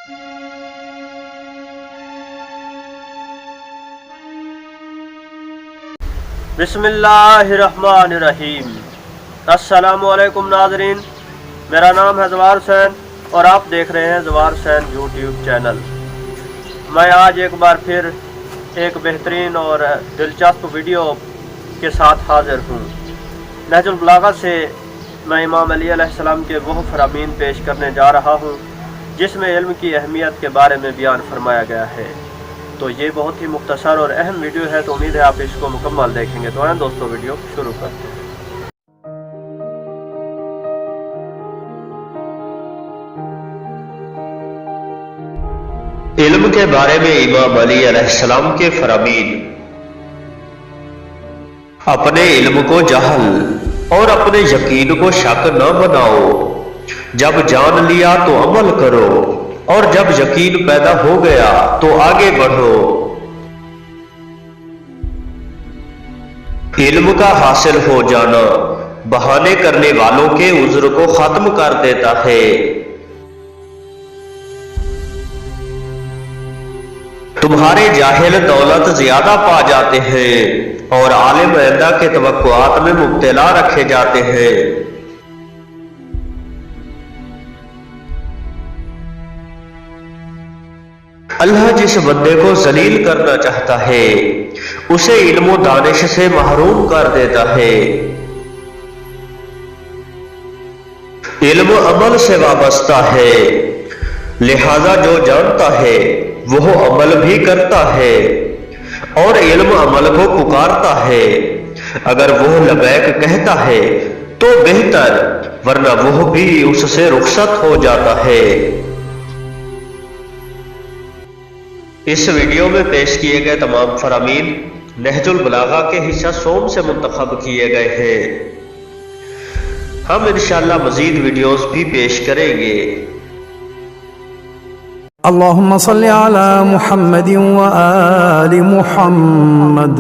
बिस्मिल्लाहिर्रहमानिर्रहीम। अस्सलामुअलैकुम नाज़रीन, मेरा नाम है ज़वार हुसैन और आप देख रहे हैं ज़वार हुसैन यूट्यूब चैनल। मैं आज एक बार फिर एक बेहतरीन और दिलचस्प वीडियो के साथ हाज़िर हूँ। नहजुल बलागा से मैं इमाम अली अलैहिस्सलाम के वो फरामीन पेश करने जा रहा हूँ जिसमें इल्म की अहमियत के बारे में बयान फरमाया गया है। तो ये बहुत ही मुख्तसर और अहम वीडियो है, तो उम्मीद है आप इसको मुकम्मल देखेंगे। तो आए दोस्तों, वीडियो शुरू करते हैं। इल्म के बारे में इमाम अली अलैहिस्सलाम के फरामीन। अपने इल्म को जहल और अपने यकीन को शक न बनाओ। जब जान लिया तो अमल करो और जब यकीन पैदा हो गया तो आगे बढ़ो। इल्म का हासिल हो जाना बहाने करने वालों के उज़्र को खत्म कर देता है। तुम्हारे जाहिल दौलत ज्यादा पा जाते हैं और आलिम आइंदा के तवक्कुआत में मुब्तला रखे जाते हैं। अल्लाह जिस बंदे को जलील करना चाहता है उसे इल्म दानिश से महरूम कर देता है। इल्म अमल से वाबस्ता है, लिहाजा जो जानता है वह अमल भी करता है और इल्म अमल को पुकारता है। अगर वह लबैक कहता है तो बेहतर, वरना वह भी उससे रुखसत हो जाता है। इस वीडियो में पेश किए गए तमाम फरामीन नहजुल बलागा के हिस्सा सोम से मुंतखब किए गए हैं। हम इंशाअल्लाह मजीद वीडियोस भी पेश करेंगे। अल्लाहुम्मा सल्ली अला मुहम्मदिन व आलि मुहम्मद।